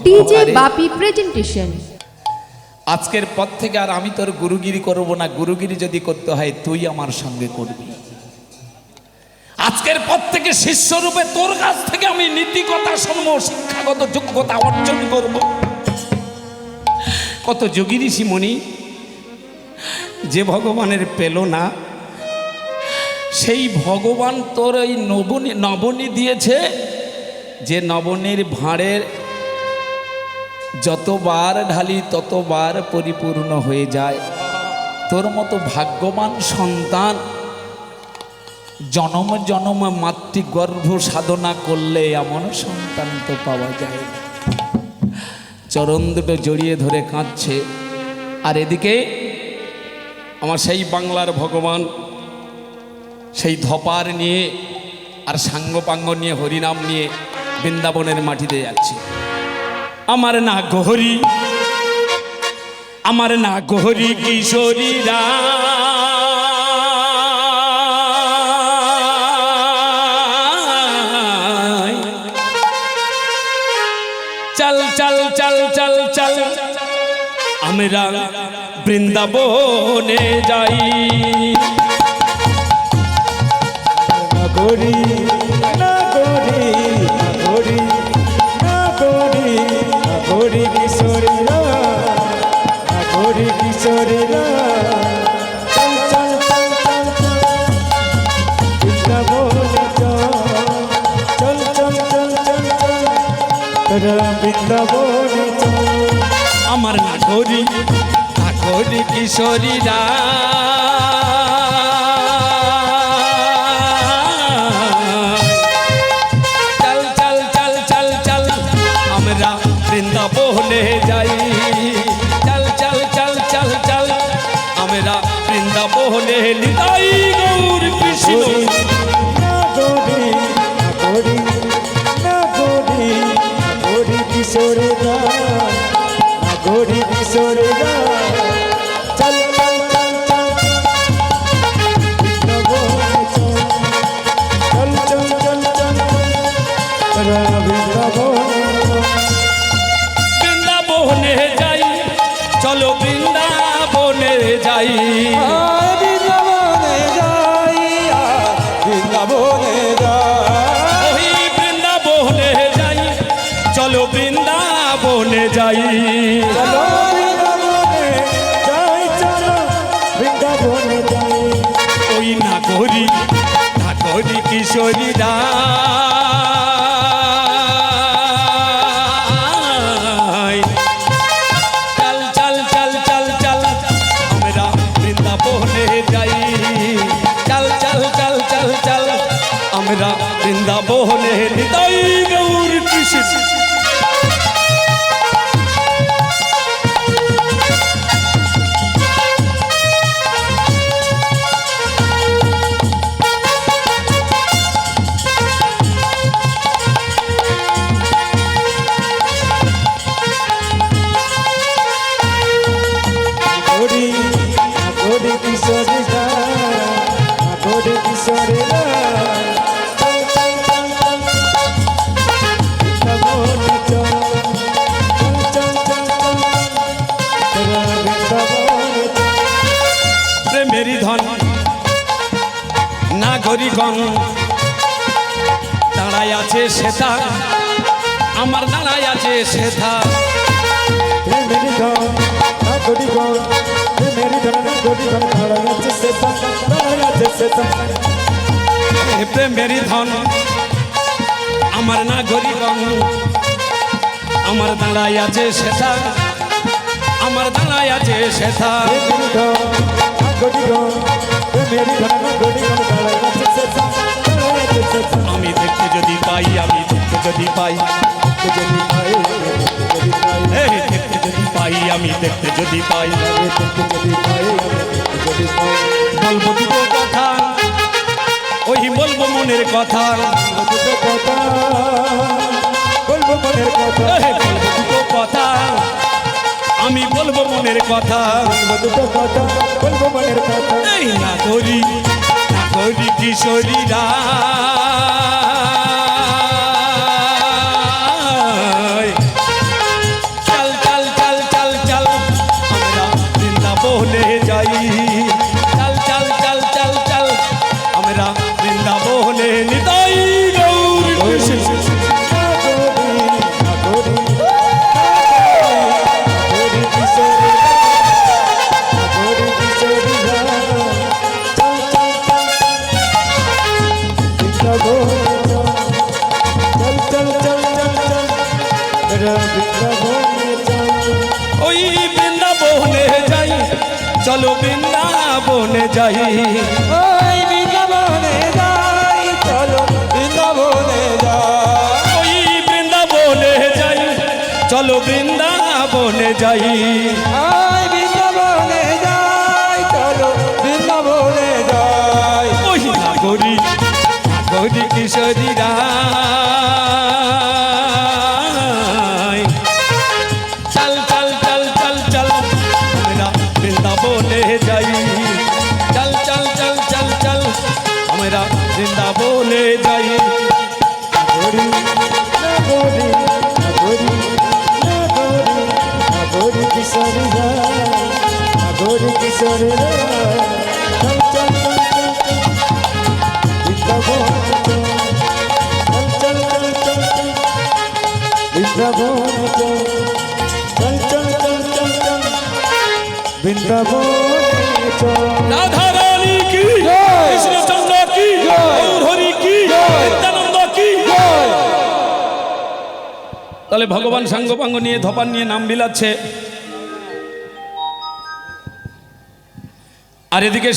DJ বাপি presentation. আজকের পর থেকে আর আমি তোর গুরুগিরি করব না, গুরুগিরি যদি করতে হয় তুই আমার সঙ্গে করবি। আজকের পর থেকে শিষ্যরূপে তোর কাছ থেকে আমি নীতিকথা শুনবো, শিক্ষাগত যোগ্যতা অর্জন করব। কত যোগী ঋষি মুনি যে ভগবানের পেল না, সেই ভগবান তোর এই নবনী দিয়েছে, যে নবনীর ভাঁড়ের যতবার ঢালি ততবার পরিপূর্ণ হয়ে যায়। তোর মতো ভাগ্যবান সন্তান জনম জনম মাতৃগর্ভ সাধনা করলে এমন সন্তান তো পাওয়া যায় না। চরণ দুটো জড়িয়ে ধরে কাঁদছে, আর এদিকে আমার সেই বাংলার ভগবান সেই ধপার নিয়ে আর সাঙ্গপাঙ্গ নিয়ে হরিনাম নিয়ে বৃন্দাবনের মাটিতে যাচ্ছে। আমার না গহরি, আমার না গহরি কিশোরীরা, চল চল চল চল চল আমরা বৃন্দাবনে যাই। গরি না গরি না গরি না গরি না গরি কিশোরীরা, না গরি কিশোরীরা, চল চল চল চল চল বৃন্দাবনে চল, চল চল চল চল চল বৃন্দাবনে চল। আমার না গরি কিশোরীরা, চল চল চল চল চল আমরা বৃন্দাবনে যাই। চল চল চল চল চল আমরা বৃন্দাবনে নিতাই গৌর কৃষ্ণ। না গরি না গরি না গরি না গরি কিশোরীরা, না গরি কিশোরীরা, চল চল চল চল বৃন্দাবনে চল, চল চল চল চল বৃন্দাবনে যাই, চলো বৃন্দাবনে যাই। বৃন্দাবনে যাই, বৃন্দাবনে যাই, ওই বৃন্দাবনে যাই, চলো বৃন্দাবনে যাই। চলো বৃন্দাবনে যাই, চলো বৃন্দাবনে যাই। ওই না করি কিশোরীরা, চল চল চল চল চল আমরা বৃন্দাবনে যাই। চল চল চল চল চল আমরা বৃন্দাবনে নিতাই গৌর কৃষ্ণ। গরি গরি কিশোরীরা, গরি কিশোরীরা, চল চল চল চল বৃন্দাবনে চল, চল চল চল চল বৃন্দাবনে চল। প্রেমেরই ধন নাগরিকগণ দাঁড়ায় আছে সেথা, আমার দাঁড়ায় আছে সেথা। প্রেমেরই ধন নাগরিকগণ, প্রেমেরই ধন নাগরিকগণ, দাঁড়ায় আছে সেথা, দাঁড়ায় আছে সেথা। প্রেমেরই ধন আমার নাগরিকগণ, আমার দাঁড়ায় আছে সেথা, আমার দাঁড়ায় আছে সেথা। প্রেমেরই ধন নাগরিকগণ, প্রেমেরই ধন নাগরিকগণ, দাঁড়ায় আছে সেথা, দাঁড়ায় আছে সেথা। আমি দেখতে যদি পাই, আমি দেখতে যদি পাই, যদি পাই, যদি পাই, এই দেখতে যদি পাই, আমি দেখতে যদি পাই, যদি পাই, যদি পাই, বলবো দুটো কথা, ওই বলবো মনের কথা, দুটো কথা বলবো মনের কথা, বলবো দুটো কথা, আমি বলবো মনের কথা। বলবো দুটো কথা বলবো মনের কথা। এই না করি কিশোরীরা, বৃন্দাবনে যাই ওই বৃন্দাবনে যাই, চলো বৃন্দাবনে যাই। ওই বৃন্দাবনে যাই, চলো বৃন্দাবনে যাই। ওই বৃন্দাবনে যাই, চলো বৃন্দাবনে যাই। ওই বৃন্দাবনে যাই, চলো বৃন্দাবনে যাই। ওই নাগরী নাগরী কিশোরী রায়, চল চল চল চল চল আমরা বৃন্দাবনে যাই। চল চল চল চল চল আমরা বৃন্দাবনে যাই। নাগরী নাগরী নাগরী নাগরী নাগরী কিশোরী রায়, নাগরী কিশোরী রায়, চল চল চল চল চল বৃন্দাবনে চল, চল চল চল চল চল বৃন্দাবনে চল, চল চল চল চল চল বৃন্দাবনে চল। রাধা রানী কি জয়। কৃষ্ণচন্দ্র কি জয়। গৌরহরি কি জয়। নিত্যানন্দ কি। তাহলে ভগবান সাঙ্গপাঙ্গ নিয়ে ধপান নিয়ে নাম বিলাচ্ছে, আর এদিকে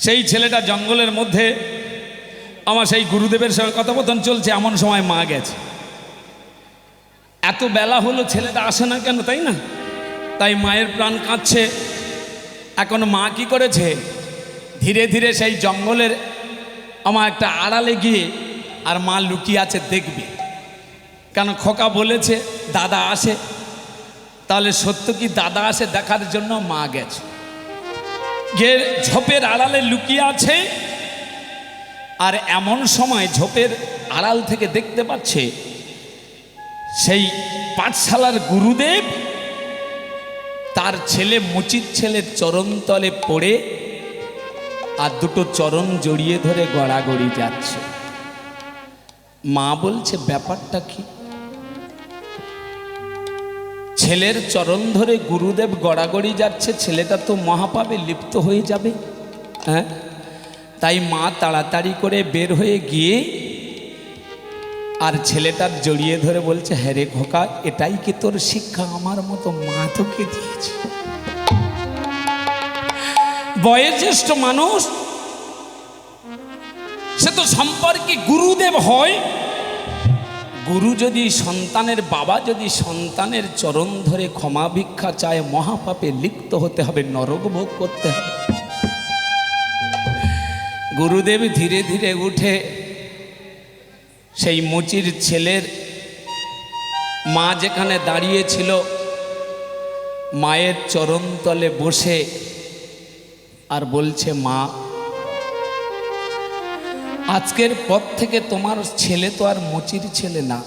সেই ছেলেটা জঙ্গলের মধ্যে আমার সেই গুরুদেবের সঙ্গে কথোপকথন চলছে। এমন সময় মা গেছে। এত বেলা হলো ছেলেটা আসে না কেন, তাই না? তাই মায়ের প্রাণ কাঁদছে। এখন মা কি করেছে, ধীরে ধীরে সেই জঙ্গলের আমার একটা আড়ালে গিয়ে, আর মা লুকিয়ে আছে দেখবে, কেন খোকা বলেছে দাদা আসে। তাহলে সত্য কি দাদা আসে দেখার জন্য মা গেছে, গিয়ে ঝোপের আড়ালে লুকিয়ে আছে। আর এমন সময় ঝোপের আড়াল থেকে দেখতে পাচ্ছে সেই পাঠশালার গুরুদেব তার ছেলে মুচির ছেলের চরণতলে পড়ে আর দুটো চরণ জড়িয়ে ধরে গড়াগড়ি যাচ্ছে। মা বলছে ব্যাপারটা কি? ছেলের চরণ ধরে গুরুদেব গড়াগড়ি যাচ্ছে, ছেলেটা তো মহাপাপে লিপ্ত হয়ে যাবে। হ্যাঁ, তাই মা তাড়াতাড়ি করে বের হয়ে গিয়ে আর ছেলেটার জড়িয়ে ধরে বলছে, হ্যাঁ রে খোকা, এটাই কি তোর শিক্ষা? আমার মতো মা তোকে দিয়েছে। বয়োজ্যেষ্ঠ মানুষ, সে তো সম্পর্কে গুরুদেব হয়। গুরু যদি সন্তানের বাবা যদি সন্তানের চরণ ধরে ক্ষমা ভিক্ষা চায়, মহাপাপে লিপ্ত হতে হবে, নরক ভোগ করতে হবে। গুরুদেব ধীরে ধীরে উঠে সেই মুচির ছেলের মা যেখানে দাঁড়িয়েছিল মায়ের চরণতলে বসে আর বলছে, মা আজকের পর থেকে তোমার ছেলে তো আর মুচির ছেলে না।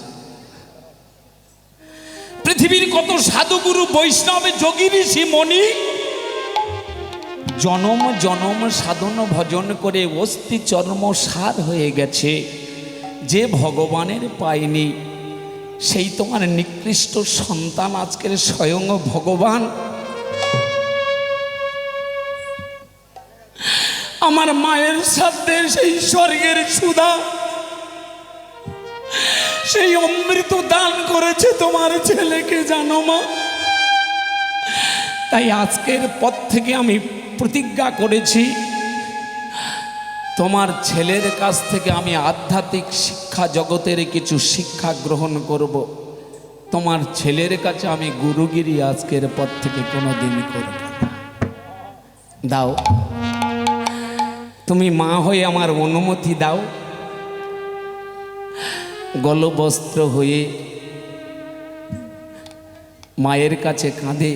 পৃথিবীর কত সাধুগুরু বৈষ্ণব যোগী ঋষি মণি জনম জনম সাধন ভজন করে অস্থি চর্ম সার হয়ে গেছে, যে ভগবানের পায়নি সেই তোমার নিকৃষ্ট সন্তান আজকের স্বয়ং ভগবান। আমার মায়ের সাথে সেই স্বর্গের সুধা, সেই অমৃত দান করেছে তোমার ছেলেকে, জানো মা। তাই আজকের পর থেকে আমি প্রতিজ্ঞা করেছি, তোমার ছেলের কাছ থেকে আমি আধ্যাত্মিক শিক্ষা জগতের কিছু শিক্ষা গ্রহণ করব। তোমার ছেলের কাছে আমি গুরুগিরি আজকের পর থেকে কোনো দিন করব না। দাও, তুমি মা হয়ে আমার অনুমতি দাও। গলবস্ত্র হয়ে মায়ের কাছে কাঁদে,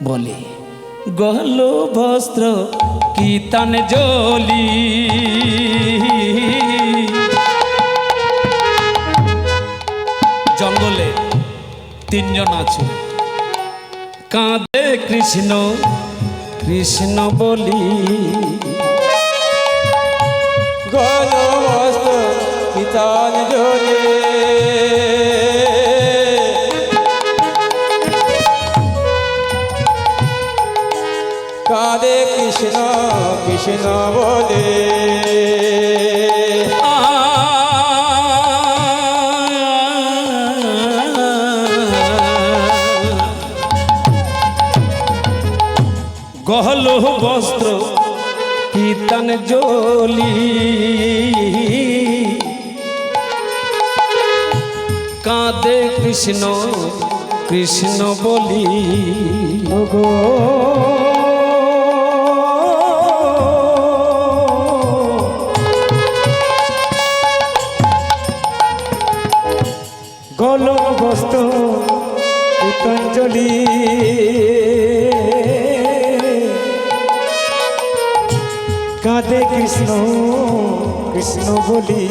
বলে গলবস্ত্র কীর্তন জলি। জঙ্গলে তিনজন আছে, কাঁদে কৃষ্ণ কৃষ্ণ বলি। গলবস্ত্র কীর্তন জলি, কাঁদে কৃষ্ণ কৃষ্ণ বলে। গহল বস্ত্র গীতাঞ্জলি কাঁদে কৃষ্ণ কৃষ্ণ বলি ওগো গল বস্ত্র গীতাঞ্জলি কাঁদে কৃষ্ণ কৃষ্ণ বলি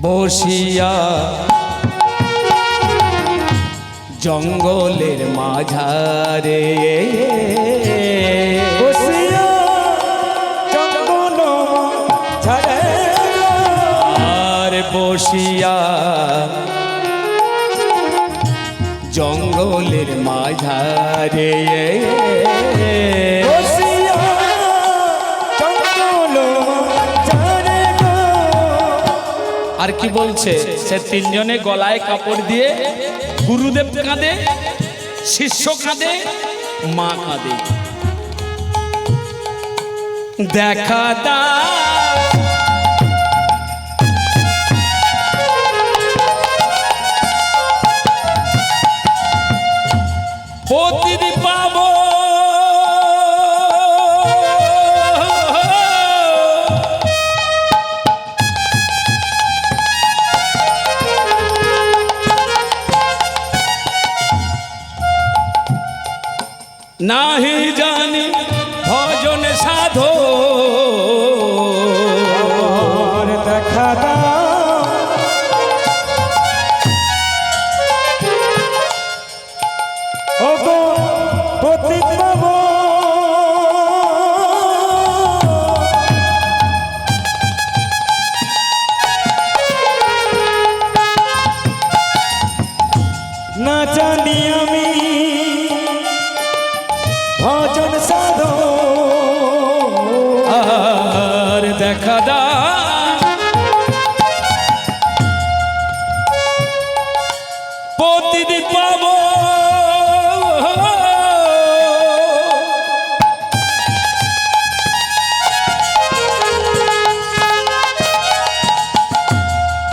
বসিয়া জঙ্গলের মাঝারে বসিয়া জঙ্গল ছাড়ে আর বসিয়া জঙ্গলের মাঝারে বসিয়া জঙ্গল ছাড়ে আর কি বলছে সে তিনজনে গলায় কাপড় দিয়ে গুরুদেব কাঁদে শিষ্য কাঁদে মা কাঁদে দেখা দা প্রতিদিন পাবো নাহি জানি ভজন সাধো আর দেখা দাও ওগো পতিত পাবো না জানি আমি ভজন সাধো আর দেখা দা প্রতিদিন পাবো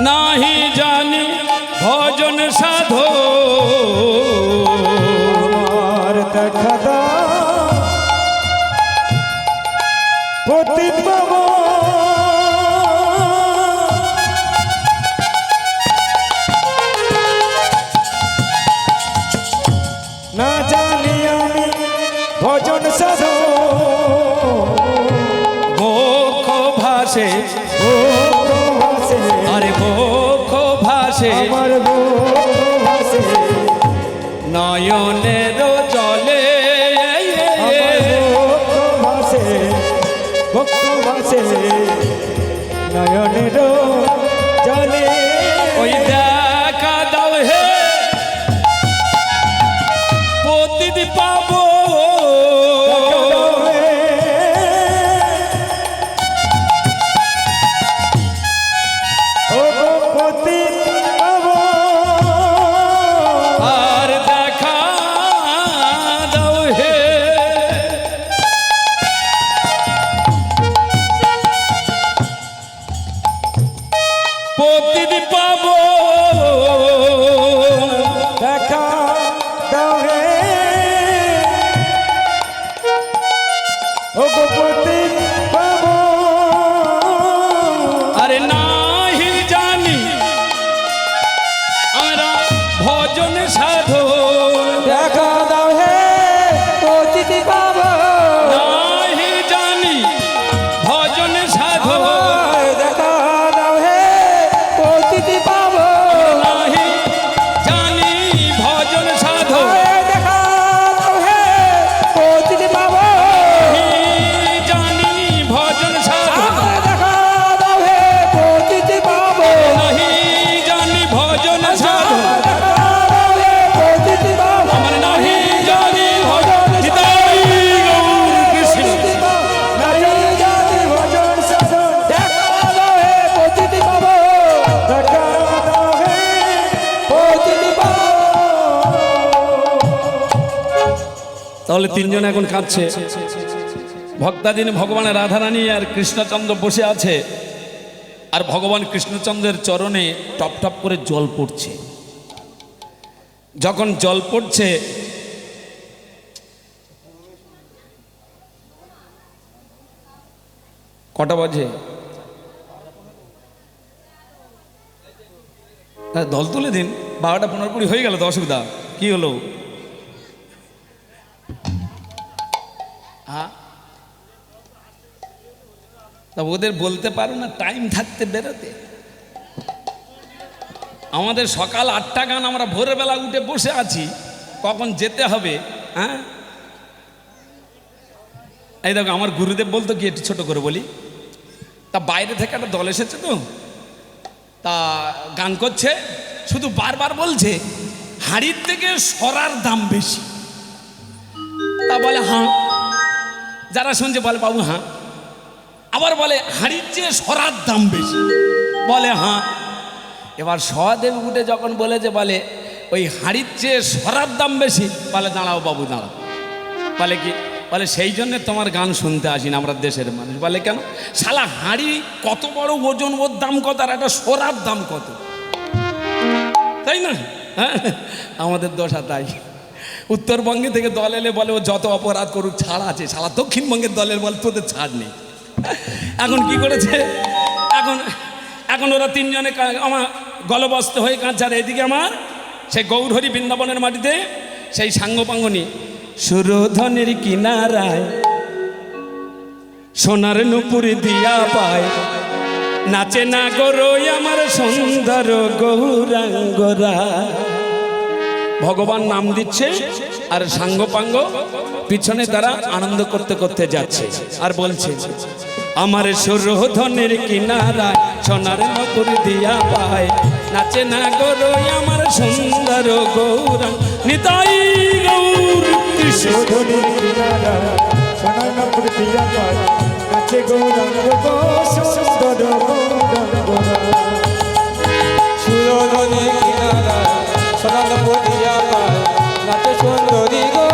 নাহি জানি ভজন সাধো আর দেখা দাও পতিত পাবো না জানি আমি ভজন সাধো মুখ ভাসে ও ভাসে আরে মুখ ভাসে আমার ভাসে নয়নের জলে ভক্ত ভাসে নয়নের জলে ওই দেখা দাও হে প্রতিদিন পাবো আর দেখা দাও হে প্রতিদিন পাবো দেখা দাও হে ও গোপতি পাবো আরে নাহি জানি আমরা ভজন সাধো দেখা দাও হে পতিতি পাবো নাহি জানি ভজন সাধো দেখা দাও হে পতিতি পাবো নাহি জানি ভজন সাধো দেখা দাও হে পতিতি পাবো নাহি জানি ভজন সাধো দেখা দাও হে পতিতি পাবো নাহি জানি ভজন সাধো দেখা দাও হে পতিতি পাবো আমার নাহি জানি ভজন হৃদয় গৌর কৃষ্ণ নারী জাতি ভজন সাধন দেখা দাও হে পতিতি পাবো দেখা তাহলে তিনজন এখন কাঁদছে। ভক্তাদিন ভগবানের রাধারানী আর কৃষ্ণচন্দ্র বসে আছে, আর ভগবান কৃষ্ণচন্দ্রের চরণে টপ টপ করে জল পড়ছে। যখন জল পড়ছে, কটা বাজে? দল তুলে দিন, 12টা 15 হয়ে গেল তো, অসুবিধা কি হলো? হ্যাঁ, তা ওদের বলতে পারো না টাইম থাকতে বেরোতে? আমাদের সকাল 8টা গান, আমরা ভোরবেলা উঠে বসে আছি, কখন যেতে হবে? হ্যাঁ, এই দেখো আমার গুরুদেব বলতো কি, একটু ছোট করে বলি, তা বাইরে থেকে একটা দল এসেছে তো, তা গান করছে, শুধু বারবার বলছে হাড়ির থেকে সরার দাম বেশি। তা বলে হ্যাঁ, যারা শুনছে বলে বাবু হ্যাঁ, আবার বলে হাড়ির চেয়ে সরার দাম বেশি, বলে হ্যাঁ। এবার সহদেব উঠে যখন বলেছে, বলে ওই হাড়ির চেয়ে সরার দাম বেশি, বলে দাঁড়াও বাবু দাঁড়াও, বলে কি, বলে সেই জন্যে তোমার গান শুনতে আসি না আমরা দেশের মানুষ। বলে কেন? শালা হাড়ি কত বড় ওজন, ওর দাম কত, আর একটা সরার দাম কত, তাই না? হ্যাঁ, আমাদের দশা তাই। উত্তরবঙ্গে থেকে দল এলে বলে ও যত অপরাধ করুক ছাড় আছে, শালা দক্ষিণবঙ্গের দলের বলে তোদের ছাড় নেই। এখন কি করেছে, এখন ওরা তিনজনে আমার গলবস্ত হয়ে কাঁদছে, আর এদিকে আমার সেই গৌরহরি বৃন্দাবনের মাটিতে সেই সাঙ্গপাঙ্গনি সুরধনের কিনারায় সোনার নুপুর দিয়া পায়, নাচে না গরই আমার সুন্দর গৌরাঙ্গরা। ভগবান নাম দিচ্ছে আর সাঙ্গপাঙ্গ পিছনে তারা আনন্দ করতে করতে যাচ্ছে, আর বলছে আমার সুরধনের কিনারায় সোনার নুপুর দিয়া পায়, নাচে না গরই আমার সুন্দর গৌরাঙ্গ। নিতাই গৌর কৃষ্ণ সোনার নুপুর দিয়া পায়, নাচে গৌরাঙ্গ গো সুন্দর গৌরাঙ্গরা। সুরধনের কিনারায় সোনার নুপুর দিয়া পায়, নাচে সুন্দরী গো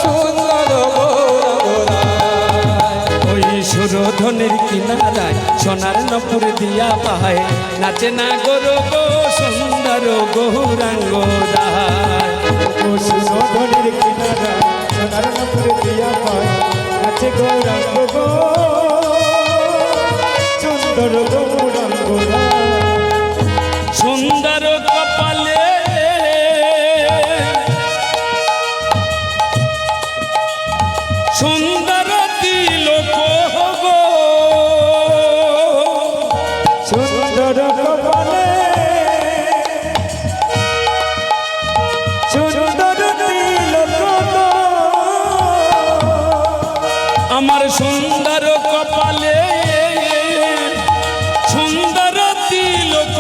সুন্দর গৌরাঙ্গরা। ওই সুরধনের কিনারায় সোনার নুপুর দিয়া পায়, নাচে না গরো গো সুন্দর গৌরাঙ্গরা। সুরধনের কিনারায় সোনার নুপুর দিয়া পায়, নাচে গৌরাঙ্গ গো সুন্দর গৌরাঙ্গরা। সুন্দর কপালে সুন্দর তিলক গো, সুন্দর কপালে সুন্দর তিলক গো, আমার সুন্দর কপালে সুন্দর তিলক,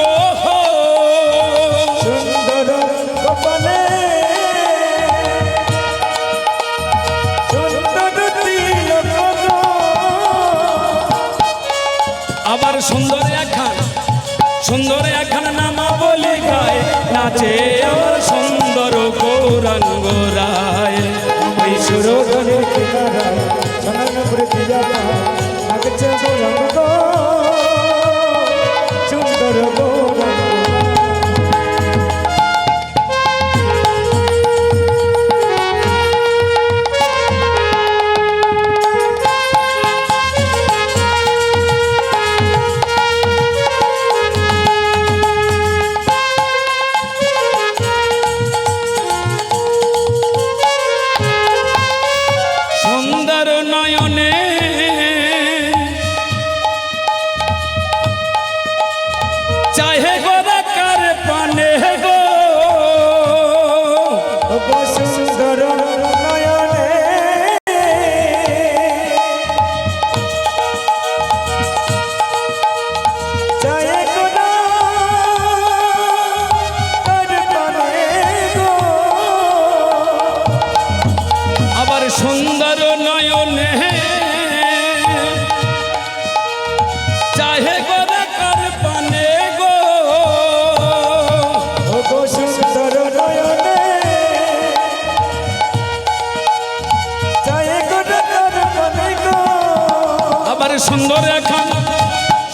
সুন্দর কপালে সুন্দর তিলক গো। আবার সুন্দর একখান নামা বলি গায়, নাচে আমার সুন্দর গৌরাঙ্গ রায়। ওই সুরধনের কিনারায় সোনার নুপুর দিয়া পায়, নাচে গৌরাঙ্গ গো সুন্দর গৌরাঙ্গ। সুন্দর নয়নে চাহে গোদাকার পানে গো, সুন্দর নয়নে চায়ে কোনা তার পানে গো। আবার সুন্দর নয়নে চাহে গোদাকার পানে গো,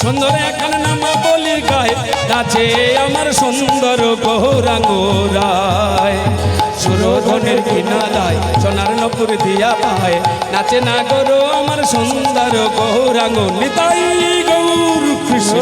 সুন্দর এখান নামা বলি গায় নাচে আমার সুন্দর গৌরাঙ্গ রায় সুরধনের কিনারায় সোনার নপুর দিয়া পায় নাচে না গরো আমার সুন্দর গৌরাঙ্গ নিতাই গৌর কৃষ্ণ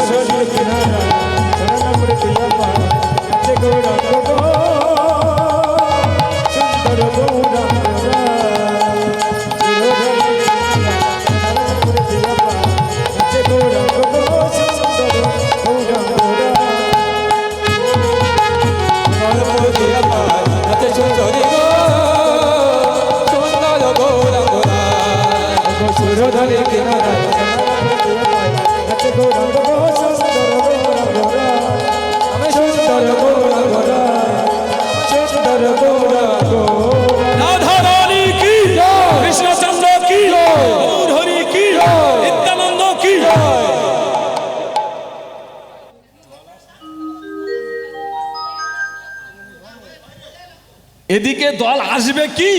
এদিকে দল আসবে কি?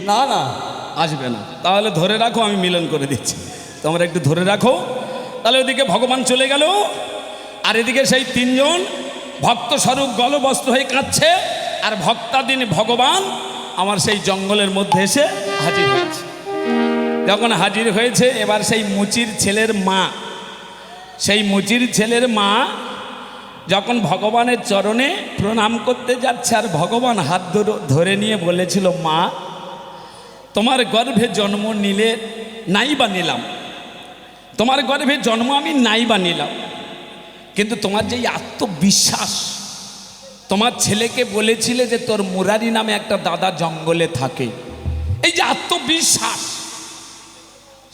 না না আসবে না। তাহলে ধরে রাখো, আমি মিলন করে দিচ্ছি, তোমরা একটু ধরে রাখো। তাহলে ওদিকে ভগবান চলে গেল, আর এদিকে সেই তিনজন ভক্ত স্বরূপ গলবস্ত্র হয়ে কাঁদছে, আর ভক্তাদিন ভগবান আমার সেই জঙ্গলের মধ্যে এসে হাজির হয়েছে। যখন হাজির হয়েছে, এবার সেই মুচির ছেলের মা, সেই মুচির ছেলের মা যখন ভগবানের চরণে প্রণাম করতে যাচ্ছে, আর ভগবান হাত ধরে নিয়ে বলেছিল, মা তোমার গর্ভে জন্ম নিলে নাই বা নিলাম, তোমার গর্ভে জন্ম আমি নাই বা নিলাম, কিন্তু তোমার যে আত্মবিশ্বাস, তোমার ছেলেকে বলেছিলে যে তোর মুরারি নামে একটা দাদা জঙ্গলে থাকে, এই যে আত্মবিশ্বাস,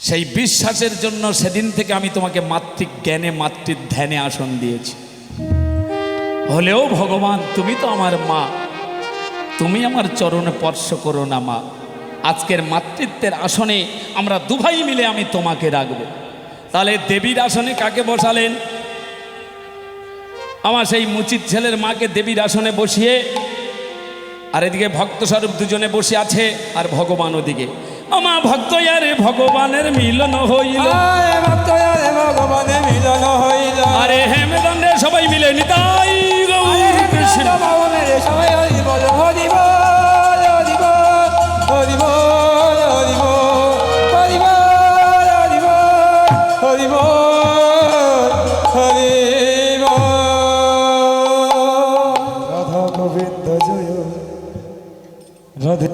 সেই বিশ্বাসের জন্য সেদিন থেকে আমি তোমাকে মাতৃক জ্ঞানে মাতৃ ধ্যানে আসন দিয়েছি। হলেও ভগবান তুমি তো আমার মা, তুমি আমার চরণে স্পর্শ করো না মা। আজকের মাতৃত্বের আসনে আমরা দুভাই মিলে আমি তোমাকে রাখবো। তাহলে দেবীর আসনে কাকে বসালেন? আমার সেই মুচিত ছেলের মাকে দেবীর আসনে বসিয়ে, আর এদিকে ভক্ত স্বরূপ দুজনে বসে আছে, আর ভগবান ওদিকে। আমার ভক্ত আরে ভগবানের মিলন হইল, ভগবানের মিলন হইল, আরে হেমদণ্ডে সবাই মিলে নিতাই গৌর কৃষ্ণ। সবাই হরি বল হরি বল হরি বল হরি বল হরি বল হরি বল হরি বল হরি বল হরি বল। রাধা গোবিন্দ জয় রাধে